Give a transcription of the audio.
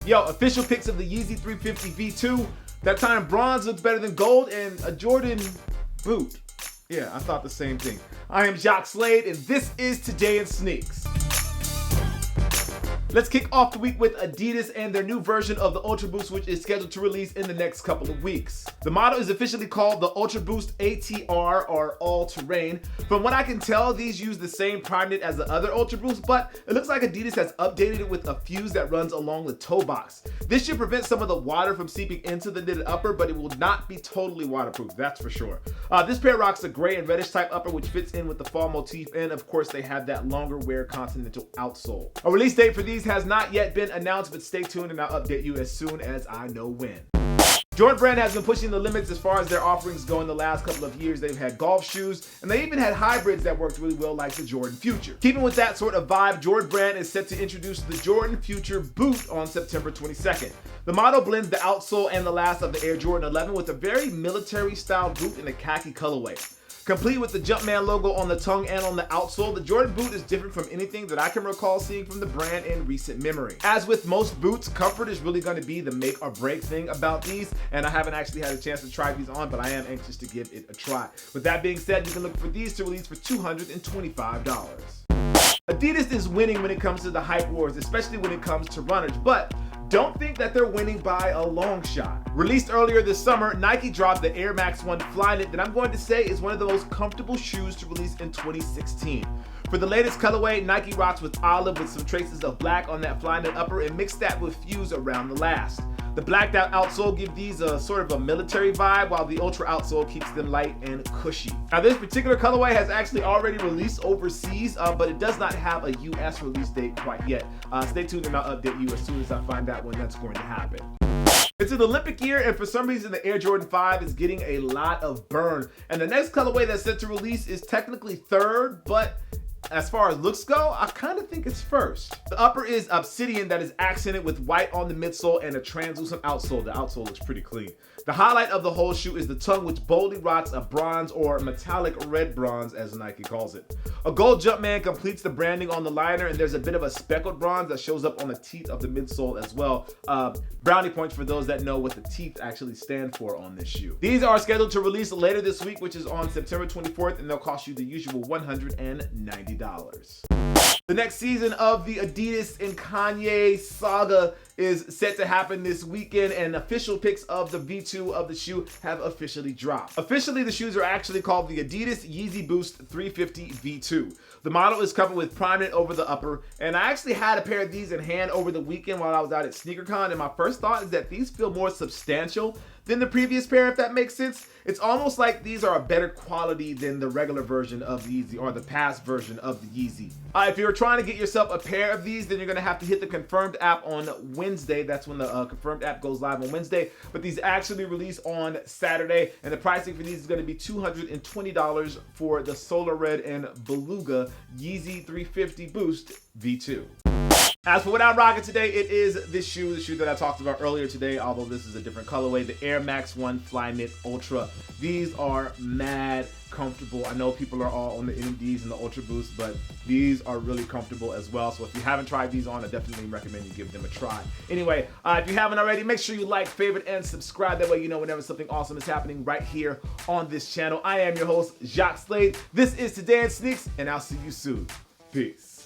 Yo, official pics of the Yeezy 350 V2. That time bronze looked better than gold, and a Jordan boot. Yeah, I thought the same thing. I am Jacques Slade, and this is Today in Sneaks. Let's kick off the week with Adidas and their new version of the Ultra Boost, which is scheduled to release in the next couple of weeks. The model is officially called the Ultra Boost ATR, or all-terrain. From what I can tell, these use the same Primeknit as the other Ultra Boost, but it looks like Adidas has updated it with a fuse that runs along the toe box. This should prevent some of the water from seeping into the knitted upper, but it will not be totally waterproof, that's for sure. This pair rocks a gray and reddish type upper, which fits in with the fall motif, and of course they have that longer wear Continental outsole. A release date for these has not yet been announced, but stay tuned and I'll update you as soon as I know when. Jordan brand has been pushing the limits as far as their offerings go in the last couple of years. They've had golf shoes, and they even had hybrids that worked really well, like the Jordan Future. Keeping with that sort of vibe, Jordan brand is set to introduce the Jordan Future Boot on September 22nd. The model blends the outsole and the last of the Air Jordan 11 with a very military-style boot in a khaki colorway. Complete with the Jumpman logo on the tongue and on the outsole, the Jordan boot is different from anything that I can recall seeing from the brand in recent memory. As with most boots, comfort is really going to be the make or break thing about these, and I haven't actually had a chance to try these on, but I am anxious to give it a try. With that being said, you can look for these to release for $225. Adidas is winning when it comes to the hype wars, especially when it comes to runners, but don't think that they're winning by a long shot. Released earlier this summer, Nike dropped the Air Max 1 Flyknit that I'm going to say is one of the most comfortable shoes to release in 2016. For the latest colorway, Nike rocks with olive with some traces of black on that Flyknit upper and mixed that with fuse around the last. The blacked out outsole gives these a sort of a military vibe, while the Ultra outsole keeps them light and cushy. Now this particular colorway has actually already released overseas, but it does not have a US release date quite yet. Stay tuned and I'll update you as soon as I find out when that's going to happen. It's an Olympic year, and for some reason the Air Jordan 5 is getting a lot of burn. And the next colorway that's set to release is technically third, but as far as looks go, I kind of think it's first. The upper is obsidian that is accented with white on the midsole and a translucent outsole. The outsole looks pretty clean. The highlight of the whole shoe is the tongue, which boldly rocks a bronze or metallic red bronze, as Nike calls it. A gold Jumpman completes the branding on the liner, and there's a bit of a speckled bronze that shows up on the teeth of the midsole as well. Brownie points for those that know what the teeth actually stand for on this shoe. These are scheduled to release later this week, which is on September 24th, and they'll cost you the usual $190. The next season of the Adidas and Kanye saga is set to happen this weekend, and official pics of the V2 of the shoe have officially dropped. Officially, the shoes are actually called the Adidas Yeezy Boost 350 V2. The model is covered with Primeknit over the upper, and I actually had a pair of these in hand over the weekend while I was out at SneakerCon, and my first thought is that these feel more substantial than the previous pair, if that makes sense. It's almost like these are a better quality than the regular version of the Yeezy, or the past version of the Yeezy. If you're trying to get yourself a pair of these, then you're gonna have to hit the Confirmed app on Wednesday. That's when the Confirmed app goes live on Wednesday, but these actually release on Saturday, and the pricing for these is gonna be $220 for the Solar Red and Beluga Yeezy 350 Boost V2. As for what I'm rocking today, it is this shoe, the shoe that I talked about earlier today, although this is a different colorway, the Air Max 1 Flyknit Ultra. These are mad comfortable. I know people are all on the NMDs and the Ultra Boost, but these are really comfortable as well. So if you haven't tried these on, I definitely recommend you give them a try. Anyway, if you haven't already, make sure you like, favorite, and subscribe. That way you know whenever something awesome is happening right here on this channel. I am your host, Jacques Slade. This is Today in Sneaks, and I'll see you soon. Peace.